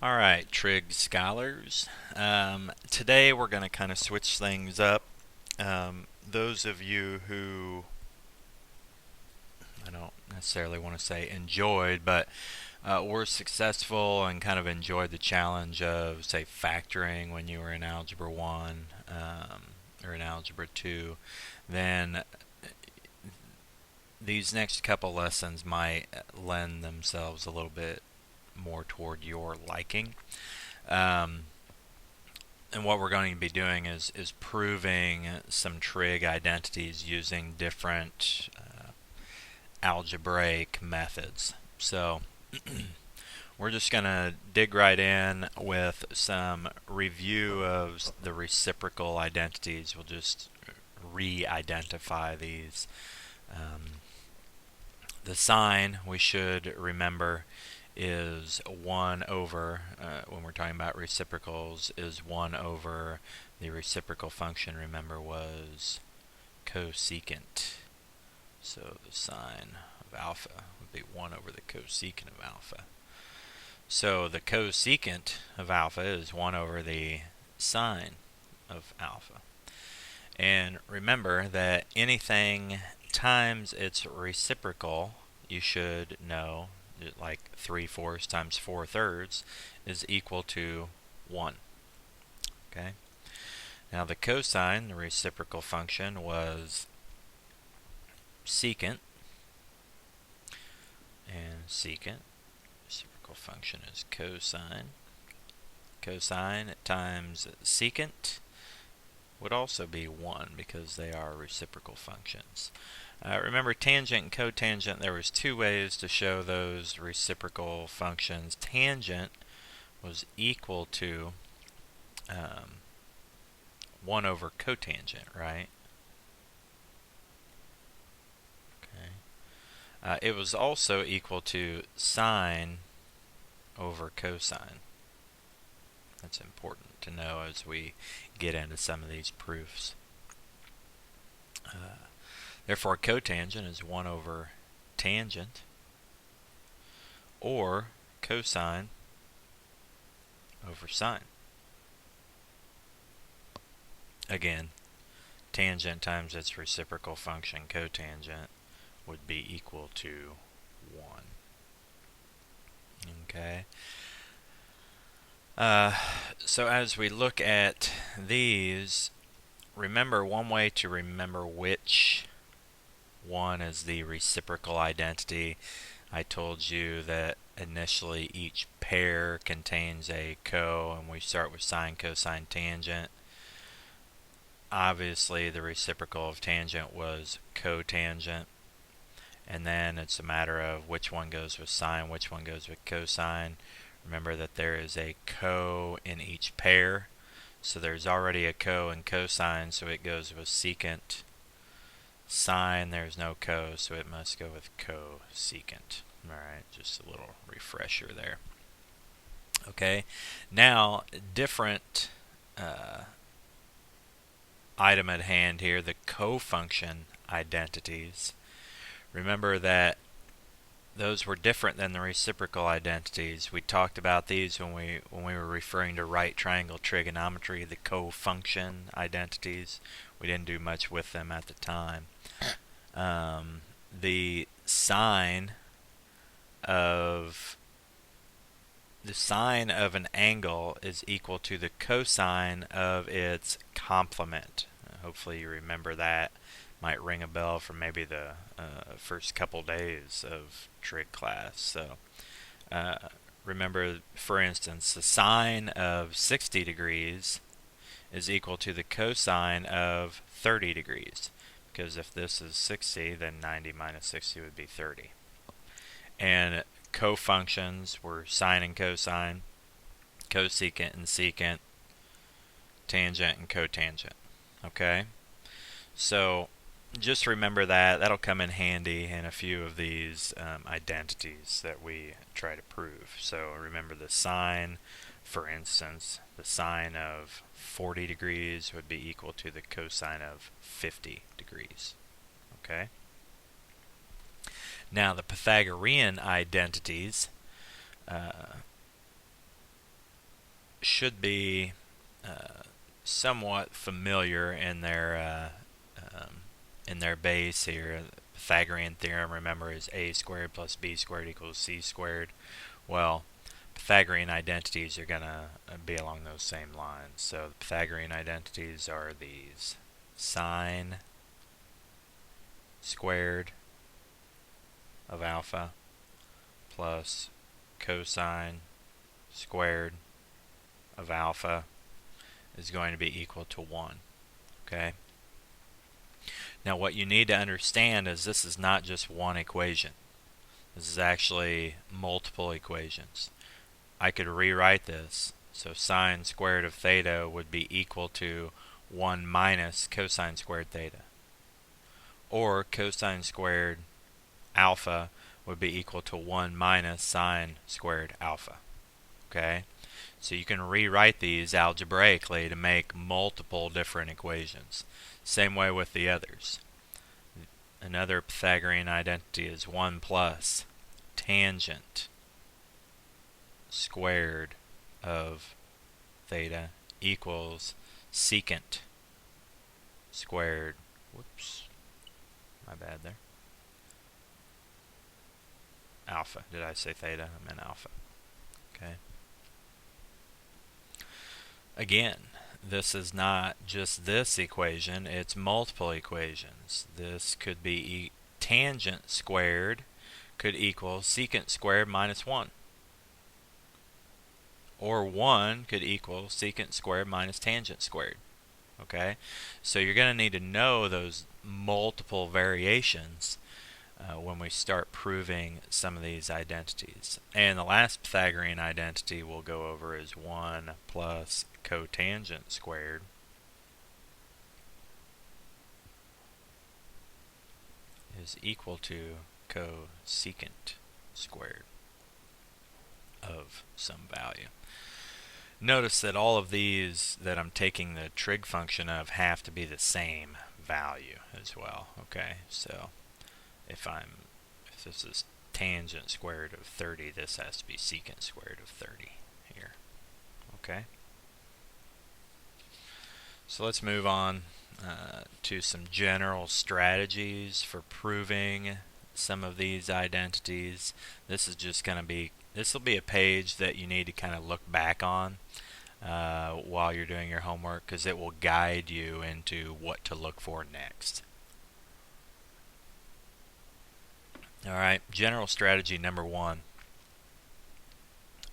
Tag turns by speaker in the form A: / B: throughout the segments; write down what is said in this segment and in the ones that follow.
A: Alright, Trig scholars. Today we're going to kind of switch things up. Those of you who, I don't necessarily want to say enjoyed, but were successful and kind of enjoyed the challenge of, say, factoring when you were in Algebra 1 or in Algebra 2, then these next couple lessons might lend themselves a little bit more toward your liking. Um, and what we're going to be doing is proving some trig identities using different algebraic methods. So we're just going to dig right in with some review of the reciprocal identities. We'll just re-identify these. The sign we should remember is 1 over, when we're talking about reciprocals, is 1 over the reciprocal function, remember, was cosecant. So the sine of alpha would be 1 over the cosecant of alpha. So the cosecant of alpha is 1 over the sine of alpha. And remember that anything times its reciprocal, you should know, like 3/4 times 4/3 is equal to 1. Okay. Now the cosine, the reciprocal function, was secant, and secant, reciprocal function is cosine. Cosine times secant would also be 1 because they are reciprocal functions. Remember, tangent and cotangent, there was two ways to show those reciprocal functions. Tangent was equal to 1 over cotangent, right? Okay. It was also equal to sine over cosine. That's important to know as we get into some of these proofs. Therefore, cotangent is 1 over tangent, or cosine over sine. Again, tangent times its reciprocal function, cotangent, would be equal to 1. Okay. So as we look at these, remember, one way to remember which one is the reciprocal identity, I told you that initially each pair contains a and we start with sine, cosine, tangent. Obviously the reciprocal of tangent was cotangent, and then it's a matter of which one goes with sine, which one goes with cosine. Remember that there is a in each pair, so there's already a in cosine, so it goes with secant. Sine, there's no so it must go with cosecant. Alright, just a little refresher there. Okay, now different item at hand here, the cofunction identities. Remember that those were different than the reciprocal identities. We talked about these when we were referring to right triangle trigonometry, the cofunction identities. We didn't do much with them at the time. The sine of an angle is equal to the cosine of its complement. Hopefully you remember that. Might ring a bell from maybe the first couple days of trig class. So remember, for instance, the sine of 60 degrees is equal to the cosine of 30 degrees. Because if this is 60, then 90 minus 60 would be 30. And cofunctions were sine and cosine, cosecant and secant, tangent and cotangent. Okay? So just remember that. That'll come in handy in a few of these identities that we try to prove. So remember the sine, for instance, the sine of 40 degrees would be equal to the cosine of 50 degrees. Okay? Now the Pythagorean identities, should be somewhat familiar in their base here. Pythagorean theorem, remember, is a squared plus b squared equals c squared. Well, Pythagorean identities are going to be along those same lines. So the Pythagorean identities are these: sine squared of alpha plus cosine squared of alpha is going to be equal to 1. Okay? Now what you need to understand is this is not just one equation. This is actually multiple equations. I could rewrite this. So sine squared of theta would be equal to 1 minus cosine squared theta. Or cosine squared alpha would be equal to 1 minus sine squared alpha. Okay? So you can rewrite these algebraically to make multiple different equations. Same way with the others. Another Pythagorean identity is 1 plus tangent squared of theta equals secant squared, whoops, my bad there, alpha. Did I say theta? I meant alpha. Okay. Again, this is not just this equation, it's multiple equations. This could be tangent squared could equal secant squared minus 1. Or 1 could equal secant squared minus tangent squared. Okay? So you're going to need to know those multiple variations when we start proving some of these identities. And the last Pythagorean identity we'll go over is 1 plus cotangent squared is equal to cosecant squared of some value. Notice that all of these that I'm taking the trig function of have to be the same value as well. Okay, so if this is tangent squared of 30, this has to be secant squared of 30 here. Okay. So let's move on to some general strategies for proving some of these identities. This is just going to be, this will be a page that you need to kind of look back on while you're doing your homework, because it will guide you into what to look for next. Alright, general strategy number 1.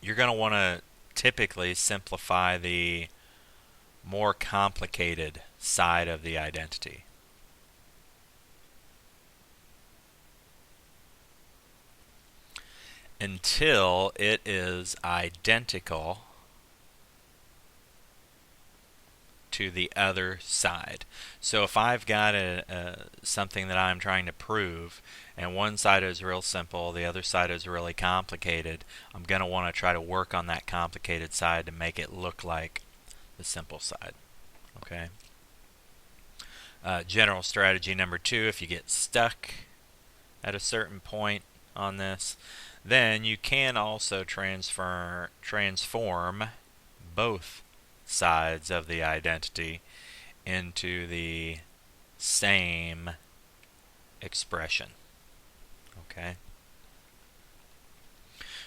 A: You're going to want to typically simplify the more complicated side of the identity. Until it is identical to the other side. So if I've got something that I'm trying to prove, and one side is real simple, the other side is really complicated, I'm going to want to try to work on that complicated side to make it look like the simple side. Okay. General strategy number 2, if you get stuck at a certain point on this, then you can also transform both sides of the identity into the same expression. Okay?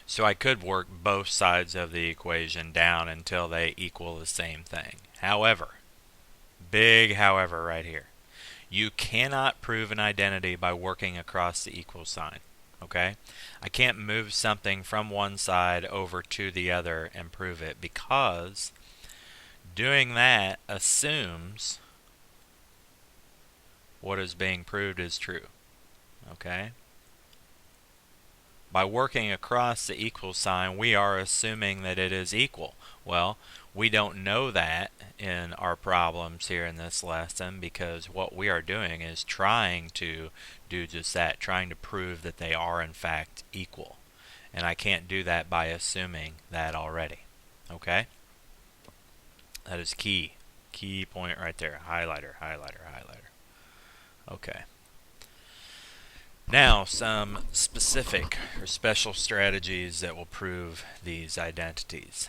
A: So I could work both sides of the equation down until they equal the same thing. However, big however right here, you cannot prove an identity by working across the equal sign. Okay? I can't move something from one side over to the other and prove it, because doing that assumes what is being proved is true. Okay? By working across the equal sign, we are assuming that it is equal. Well, we don't know that in our problems here in this lesson, because what we are doing is trying to do just that, trying to prove that they are in fact equal. And I can't do that by assuming that already. Okay? That is key. Key point right there. Highlighter, highlighter, highlighter. Okay. Now, some specific or special strategies that will prove these identities.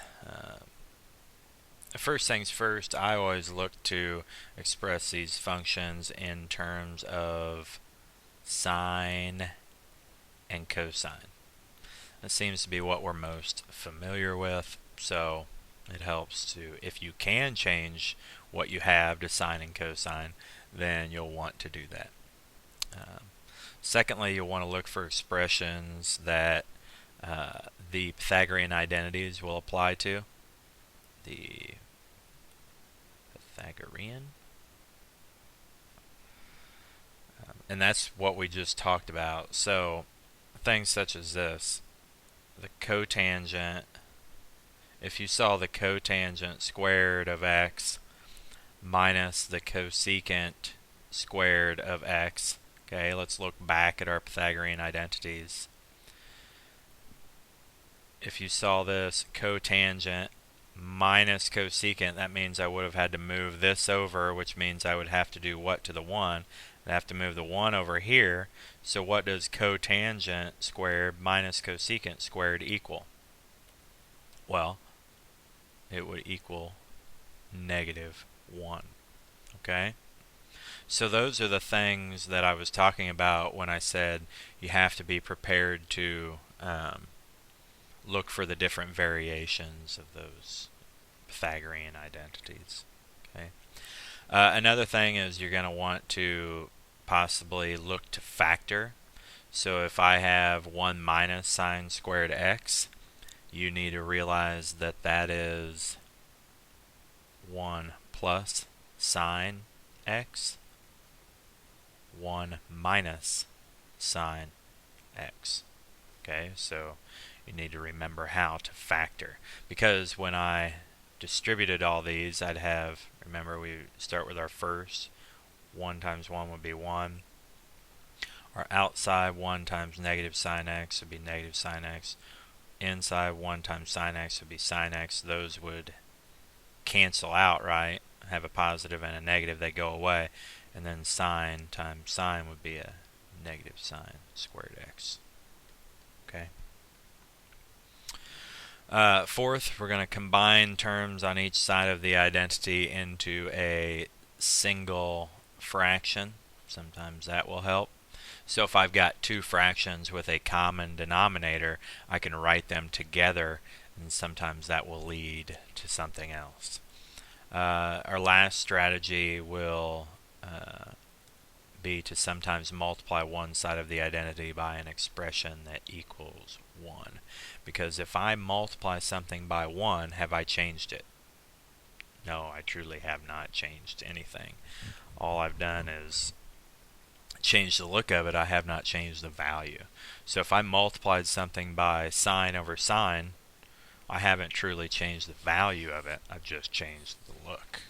A: first things first, I always look to express these functions in terms of sine and cosine. That seems to be what we're most familiar with, so it helps to, if you can change what you have to sine and cosine, then you'll want to do that. Secondly, you'll want to look for expressions that the Pythagorean identities will apply to. The Pythagorean, and that's what we just talked about. So things such as this, the cotangent, if you saw the cotangent squared of x minus the cosecant squared of x, okay, let's look back at our Pythagorean identities. If you saw this cotangent minus cosecant, that means I would have had to move this over, which means I would have to do what to the 1? I'd have to move the 1 over here. So what does cotangent squared minus cosecant squared equal? Well, it would equal -1. Okay? So those are the things that I was talking about when I said you have to be prepared to look for the different variations of those Pythagorean identities. Okay. Another thing is you're going to want to possibly look to factor. So if I have 1 minus sine squared x, you need to realize that that is 1 plus sine x, 1 minus sine x. Okay, so you need to remember how to factor, because when I distributed all these, I'd have, remember we start with our first, 1 times 1 would be 1. Our outside 1 times negative sine x would be negative sine x. Inside 1 times sine x would be sine x. Those would cancel out, right? Have a positive and a negative, they go away. And then sine times sine would be a negative sine squared x. Okay. Fourth, we're going to combine terms on each side of the identity into a single fraction. Sometimes that will help. So if I've got two fractions with a common denominator, I can write them together, and sometimes that will lead to something else. Our last strategy will be to sometimes multiply one side of the identity by an expression that equals 1. Because if I multiply something by 1, have I changed it? No, I truly have not changed anything. All I've done is change the look of it. I have not changed the value. So if I multiplied something by sine over sine, I haven't truly changed the value of it. I've just changed the look.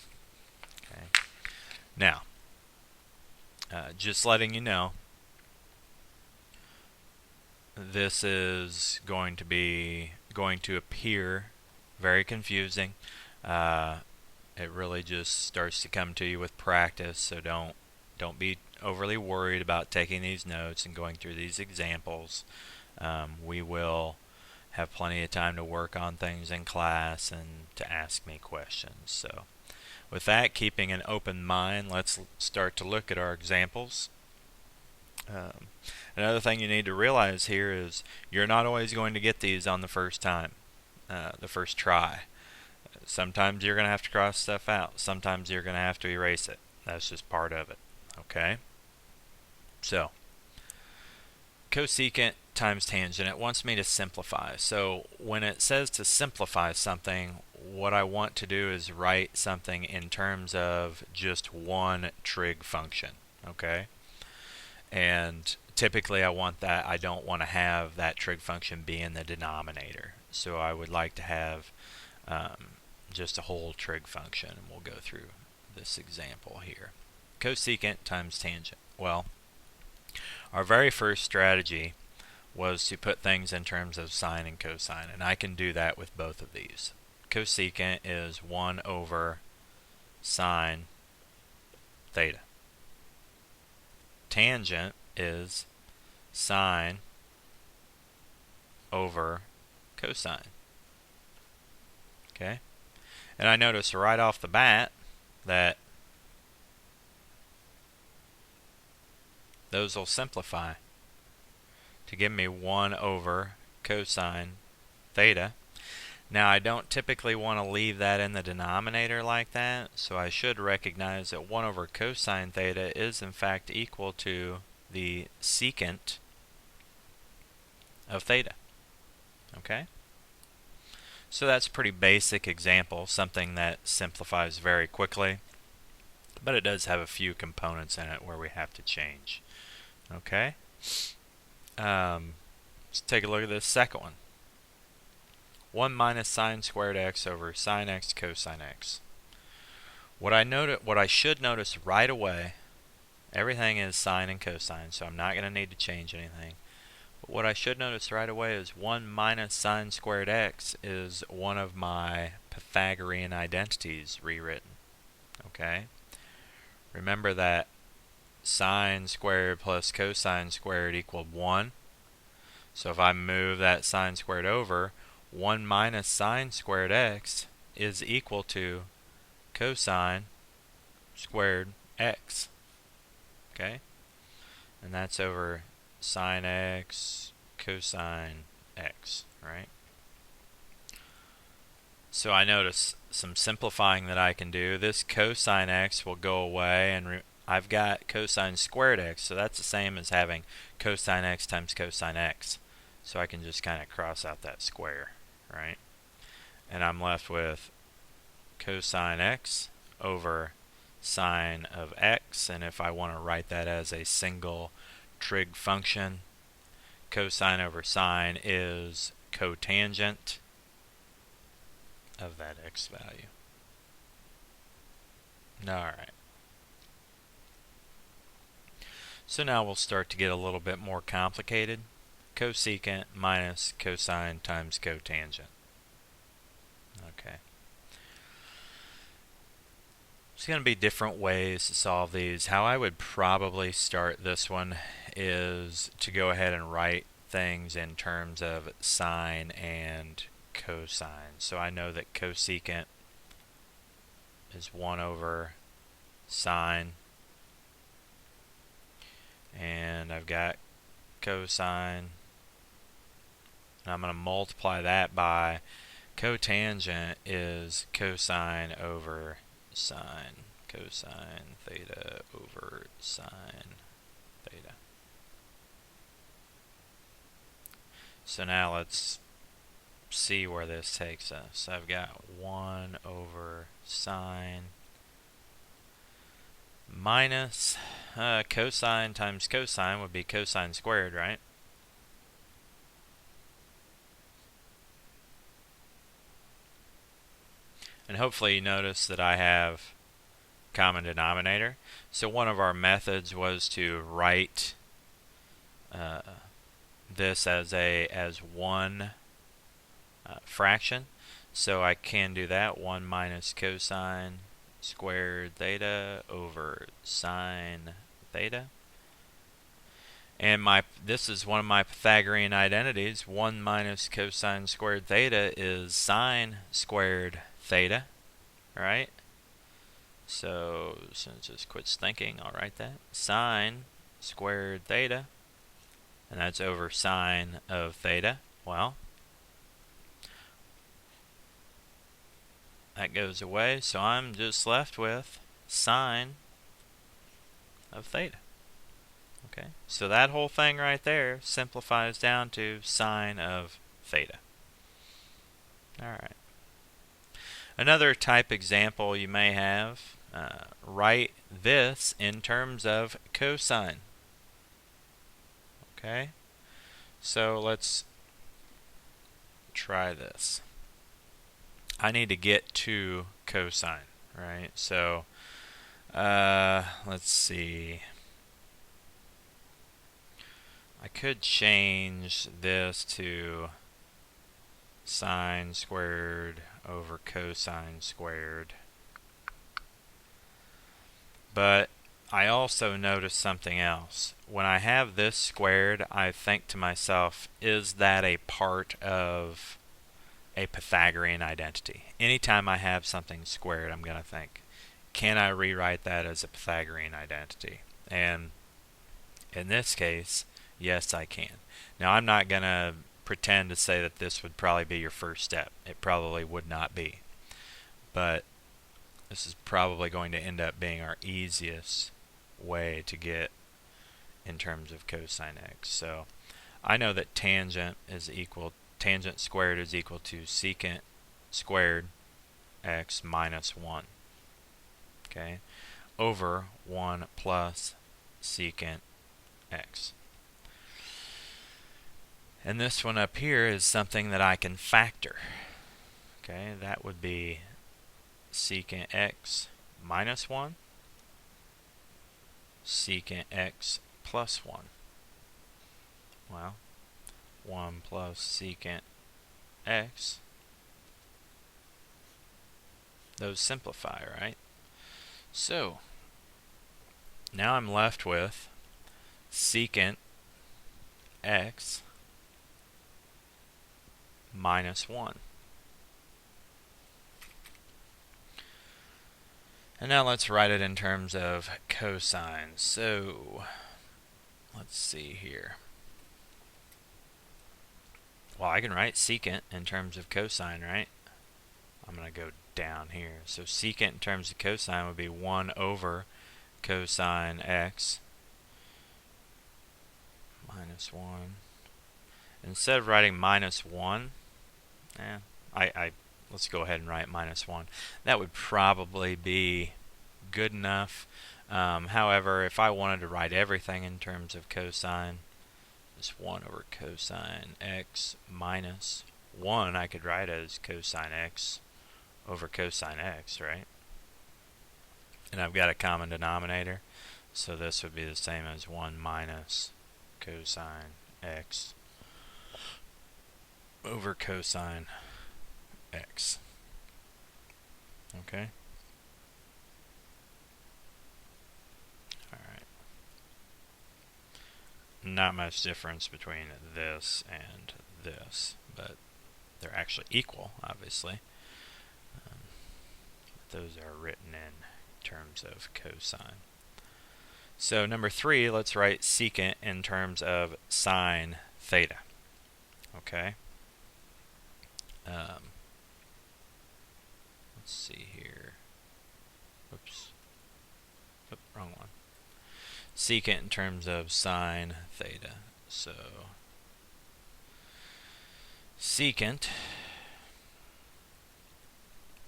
A: Okay. Now, just letting you know, this is going to appear very confusing. It really just starts to come to you with practice, so don't be overly worried about taking these notes and going through these examples. We will have plenty of time to work on things in class and to ask me questions. So with that, keeping an open mind, let's start to look at our examples. Another thing you need to realize here is you're not always going to get these on the first time, the first try. Sometimes you're going to have to cross stuff out. Sometimes you're going to have to erase it. That's just part of it. Okay? So, cosecant times tangent, it wants me to simplify. So when it says to simplify something, what I want to do is write something in terms of just one trig function. Okay? And typically I don't want to have that trig function be in the denominator. So I would like to have just a whole trig function, and we'll go through this example here. Cosecant times tangent. Well, our very first strategy was to put things in terms of sine and cosine, and I can do that with both of these. Cosecant is 1 over sine theta. Tangent is sine over cosine. Okay? And I notice right off the bat that those will simplify to give me 1 over cosine theta. Now I don't typically want to leave that in the denominator like that, so I should recognize that 1 over cosine theta is in fact equal to the secant of theta. Okay? So that's a pretty basic example, something that simplifies very quickly, but it does have a few components in it where we have to change. Okay? Let's take a look at this second one. 1 minus sine squared x over sine x cosine x. What I should notice right away, everything is sine and cosine, so I'm not going to need to change anything. But what I should notice right away is 1 minus sine squared x is one of my Pythagorean identities rewritten. Okay? Remember that sine squared plus cosine squared equaled 1. So if I move that sine squared over, 1 minus sine squared x is equal to cosine squared x. Okay? And that's over sine x cosine x, right? So I notice some simplifying that I can do. This cosine x will go away, and I've got cosine squared x, so that's the same as having cosine x times cosine x. So I can just kind of cross out that square, right? And I'm left with cosine x over sine of x, and if I want to write that as a single trig function, cosine over sine is cotangent of that x value. Alright. So now we'll start to get a little bit more complicated. Cosecant minus cosine times cotangent. Okay. There's going to be different ways to solve these. How I would probably start this one is to go ahead and write things in terms of sine and cosine. So I know that cosecant is 1 over sine, and I've got cosine, and I'm going to multiply that by cotangent is cosine over sine, cosine theta over sine theta. So now let's see where this takes us. I've got 1 over sine minus cosine times cosine would be cosine squared, right? And hopefully you notice that I have common denominator. So one of our methods was to write this as one fraction. So I can do that. 1 minus cosine squared theta over sine theta. And this is one of my Pythagorean identities. 1 minus cosine squared theta is sine squared theta, right? So since it quits thinking, I'll write that. Sine squared theta, and that's over sine of theta. Well, that goes away, so I'm just left with sine of theta. Okay, so that whole thing right there simplifies down to sine of theta. Alright. Another type example you may have, write this in terms of cosine. Okay, so let's try this. I need to get to cosine, right? So let's see. I could change this to sine squared over cosine squared. But I also notice something else. When I have this squared, I think to myself, is that a part of a Pythagorean identity. Anytime I have something squared, I'm going to think, can I rewrite that as a Pythagorean identity? And in this case, yes, I can. Now, I'm not going to pretend to say that this would probably be your first step. It probably would not be. But this is probably going to end up being our easiest way to get in terms of cosine x. So I know that tangent squared is equal to secant squared x minus 1. Okay, over 1 plus secant x. And this one up here is something that I can factor. Okay, that would be secant x minus 1, secant x plus 1. Well, 1 plus secant x, those simplify, right? So, now I'm left with secant x minus 1. And now let's write it in terms of cosine. So, let's see here. Well, I can write secant in terms of cosine, right? I'm going to go down here. So secant in terms of cosine would be 1 over cosine x minus 1. Instead of writing minus 1, let's go ahead and write minus 1. That would probably be good enough. However, if I wanted to write everything in terms of cosine, this 1 over cosine x minus 1, I could write as cosine x over cosine x, right? And I've got a common denominator, so this would be the same as 1 minus cosine x over cosine x. Okay? Alright. Not much difference between this and this, but they're actually equal, obviously. Those are written in terms of cosine. So number 3, let's write secant in terms of sine theta. Okay? Let's see here. Oops. Oh, wrong one. Secant in terms of sine theta. So secant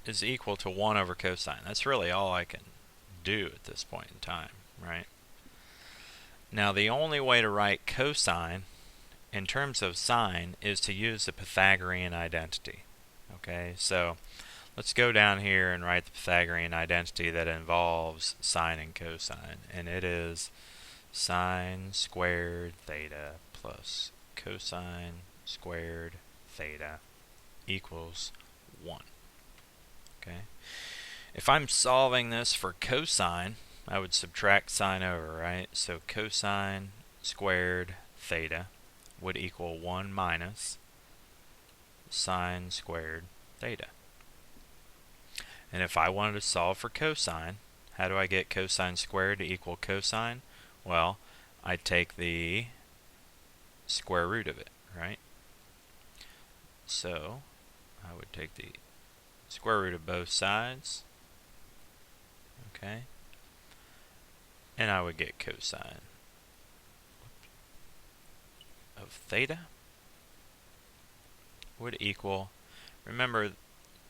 A: is equal to 1 over cosine. That's really all I can do at this point in time, right? Now the only way to write cosine in terms of sine is to use the Pythagorean identity. Okay, so let's go down here and write the Pythagorean identity that involves sine and cosine, and it is sine squared theta plus cosine squared theta equals 1. Okay. If I'm solving this for cosine, I would subtract sine over, right? So cosine squared theta would equal 1 minus sine squared theta. And if I wanted to solve for cosine, how do I get cosine squared to equal cosine? Well, I take the square root of it, right? So I would take the square root of both sides, okay, and I would get cosine of theta would equal, remember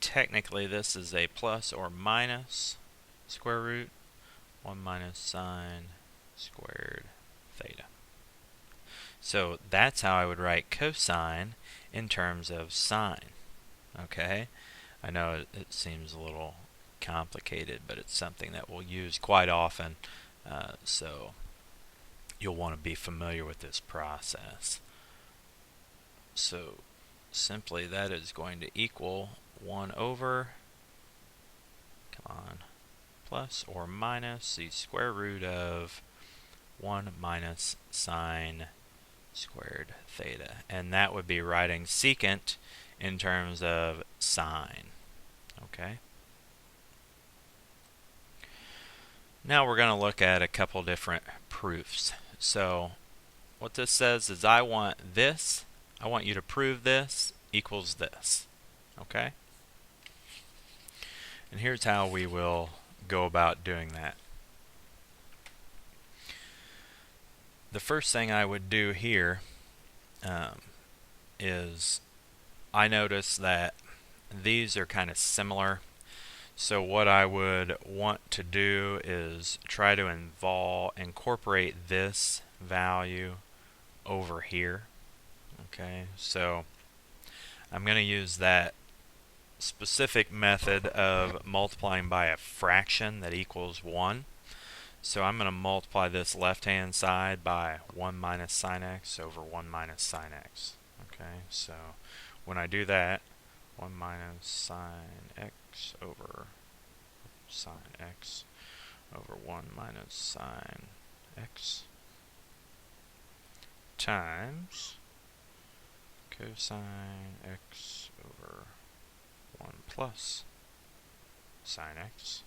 A: technically this is a plus or minus square root, 1 minus sine squared theta. So that's how I would write cosine in terms of sine, okay? I know it seems a little complicated, but it's something that we'll use quite often, so you'll want to be familiar with this process. So simply that is going to equal 1 over, come on, plus or minus the square root of 1 minus sine squared theta. And that would be writing secant in terms of sine. Okay. Now we're going to look at a couple different proofs. So what this says is I want you to prove this equals this. Okay? And here's how we will go about doing that. The first thing I would do here is I notice that these are kind of similar. So what I would want to do is try to incorporate this value over here. Okay, so I'm going to use that specific method of multiplying by a fraction that equals 1. So I'm going to multiply this left-hand side by 1 minus sine x over 1 minus sine x. Okay, so when I do that, 1 minus sine x over sine x over 1 minus sine x times cosine x over 1 plus sine x.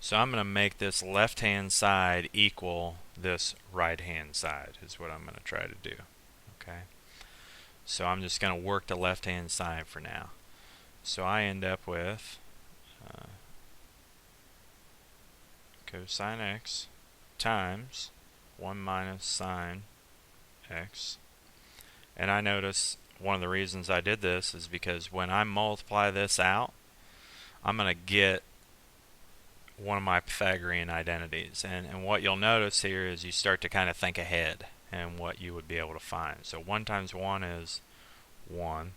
A: So I'm going to make this left-hand side equal this right-hand side is what I'm going to try to do. Okay. So I'm just going to work the left-hand side for now. So I end up with cosine x times 1 minus sine x. And I notice one of the reasons I did this is because when I multiply this out, I'm going to get one of my Pythagorean identities. And what you'll notice here is you start to kind of think ahead and what you would be able to find. So 1 times 1 is 1.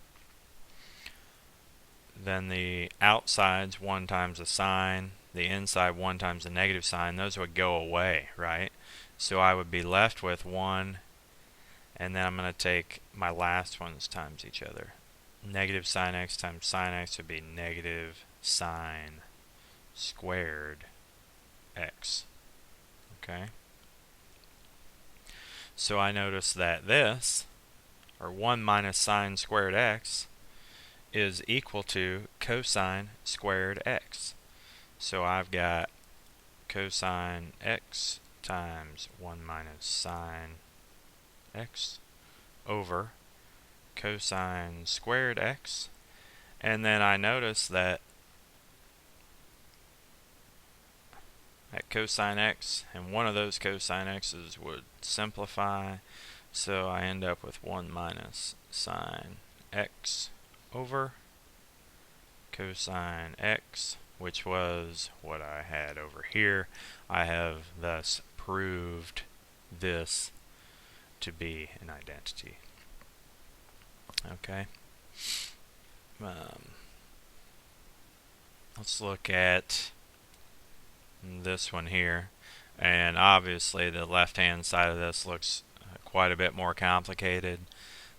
A: Then the outside's 1 times the sine, the inside 1 times the negative sign. Those would go away, right? So I would be left with 1, and then I'm going to take my last ones times each other. Negative sine x times sine x would be negative sine squared x. Okay? So I notice that this, or 1 minus sine squared x, is equal to cosine squared x. So I've got cosine x times 1 minus sine x over cosine squared x. And then I notice that cosine x and one of those cosine x's would simplify. So I end up with 1 minus sine x over cosine x, which was what I had over here. I have thus proved this to be an identity. Okay. Let's look at this one here. And obviously the left-hand side of this looks quite a bit more complicated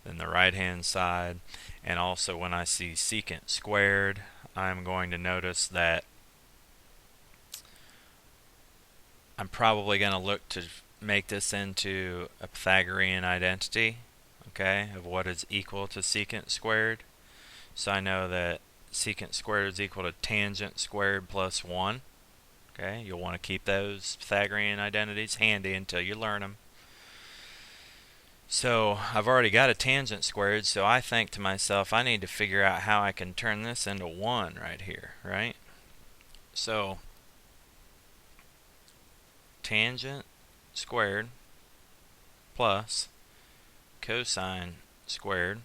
A: than the right-hand side. And also when I see secant squared, I'm going to notice that I'm probably going to look to make this into a Pythagorean identity, okay, of what is equal to secant squared. So I know that secant squared is equal to tangent squared plus 1. Okay, you'll want to keep those Pythagorean identities handy until you learn them. So I've already got a tangent squared, so I think to myself, I need to figure out how I can turn this into 1 right here, right? So tangent squared plus cosine squared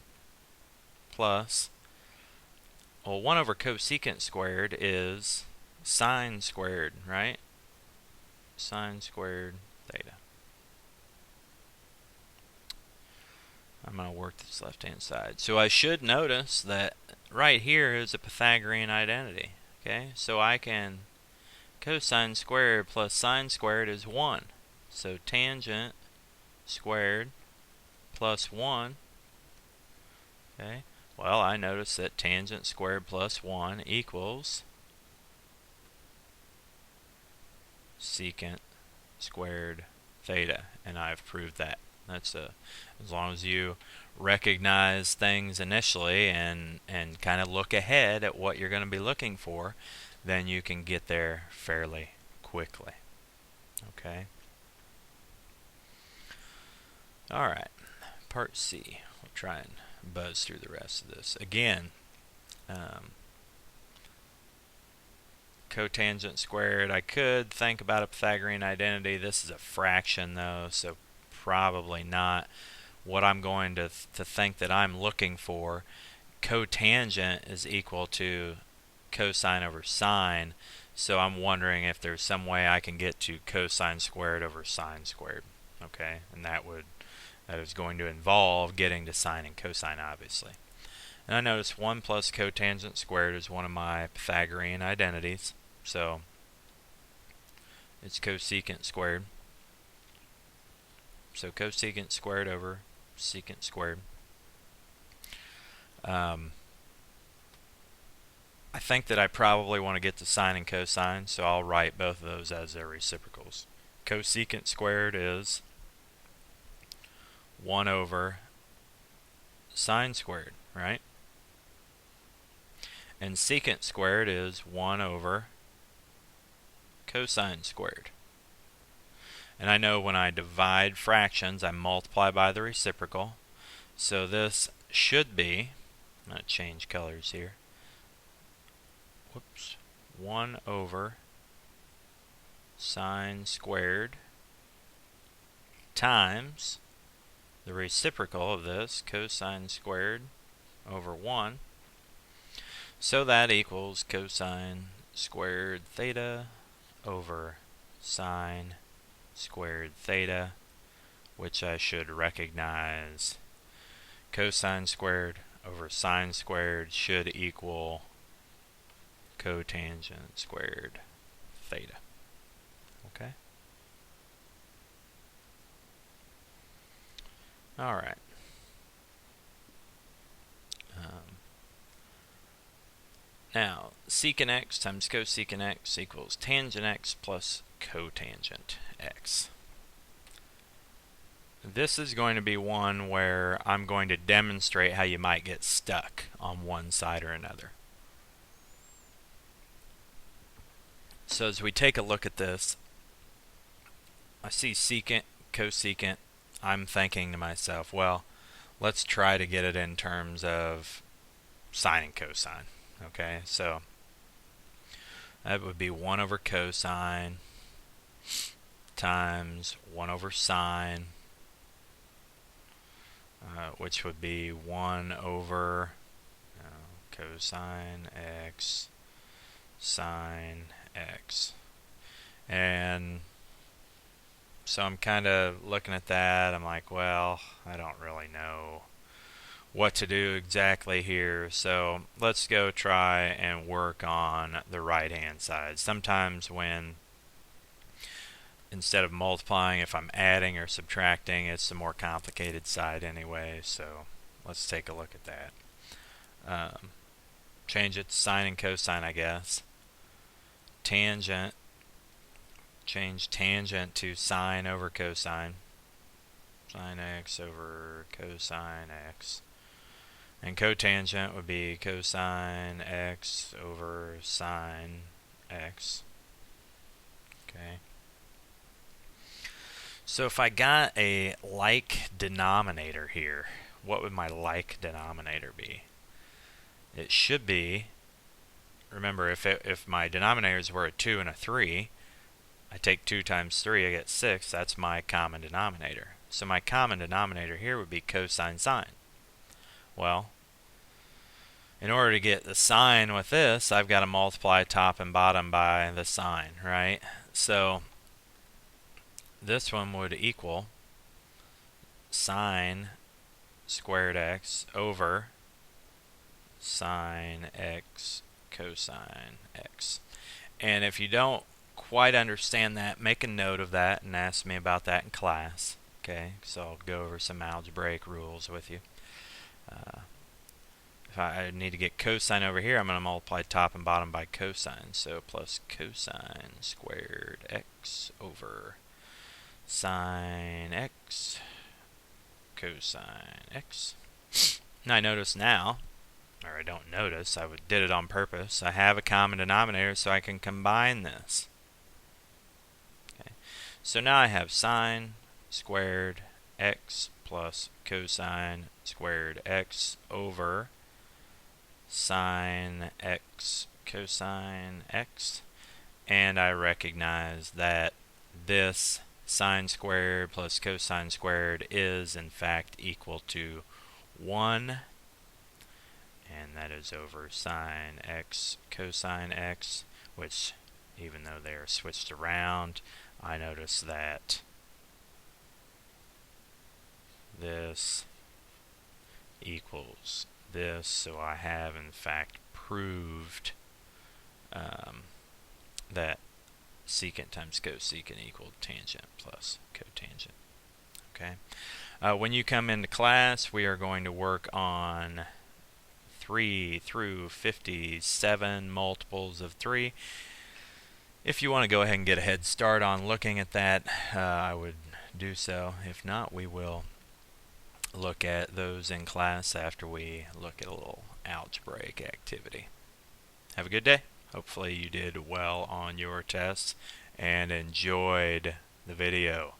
A: plus, well, 1 over cosecant squared is sine squared, right? Sine squared theta. I'm going to work this left-hand side. So I should notice that right here is a Pythagorean identity. Okay, so I can cosine squared plus sine squared is 1. So tangent squared plus 1. Okay, well, I notice that tangent squared plus 1 equals secant squared theta, and I've proved that. That's as long as you recognize things initially and kind of look ahead at what you're going to be looking for, then you can get there fairly quickly. Okay. All right. Part C. We'll try and buzz through the rest of this. Again, cotangent squared. I could think about a Pythagorean identity. This is a fraction though, so probably not what I'm going to think that I'm looking for. Cotangent is equal to cosine over sine, so I'm wondering if there's some way I can get to cosine squared over sine squared. Okay, and that is going to involve getting to sine and cosine, obviously. And I notice 1 plus cotangent squared is one of my Pythagorean identities, so it's cosecant squared. So cosecant squared over secant squared. I think that I probably want to get to sine and cosine, so I'll write both of those as their reciprocals. Cosecant squared is 1 over sine squared, right? And secant squared is 1 over cosine squared. And I know when I divide fractions, I multiply by the reciprocal. So this should be, I'm going to change colors here. Whoops. 1 over sine squared times the reciprocal of this, cosine squared over 1. So that equals cosine squared theta over sine squared theta, which I should recognize. Cosine squared over sine squared should equal cotangent squared theta. Okay? All right. Now, secant x times cosecant x equals tangent x plus cotangent x. This is going to be one where I'm going to demonstrate how you might get stuck on one side or another. So as we take a look at this, I see secant, cosecant. I'm thinking to myself, well, let's try to get it in terms of sine and cosine. Okay, so that would be 1 over cosine times 1 over sine, which would be 1 over cosine x sine x. And so I'm kind of looking at that. I'm like, well, I don't really know what to do exactly here, so let's go try and work on the right hand side. Sometimes when instead of multiplying, if I'm adding or subtracting, it's the more complicated side anyway, so let's take a look at that. Change it to sine and cosine, I guess. Tangent, change tangent to sine over cosine. Sine x over cosine x. And cotangent would be cosine x over sine x. Okay. So if I got a like denominator here, what would my like denominator be? It should be, remember, if my denominators were a 2 and a 3, I take 2 times 3, I get 6. That's my common denominator. So my common denominator here would be cosine sine. Well, in order to get the sine with this, I've got to multiply top and bottom by the sine, right? So this one would equal sine squared x over sine x cosine x. And if you don't quite understand that, make a note of that and ask me about that in class. Okay, so I'll go over some algebraic rules with you. If I need to get cosine over here, I'm going to multiply top and bottom by cosine. So plus cosine squared x over sine x cosine x. And I notice now, or I don't notice, did it on purpose, I have a common denominator so I can combine this. Okay. So now I have sine squared x plus cosine squared x over sine x cosine x, and I recognize that this sine squared plus cosine squared is in fact equal to 1, and that is over sine x cosine x, which, even though they are switched around, I notice that this equals this, so I have in fact proved that secant times cosecant equaled tangent plus cotangent. Okay. When you come into class, we are going to work on 3 through 57 multiples of 3. If you want to go ahead and get a head start on looking at that, I would do so. If not, we will look at those in class after we look at a little algebraic activity. Have a good day. Hopefully you did well on your tests and enjoyed the video.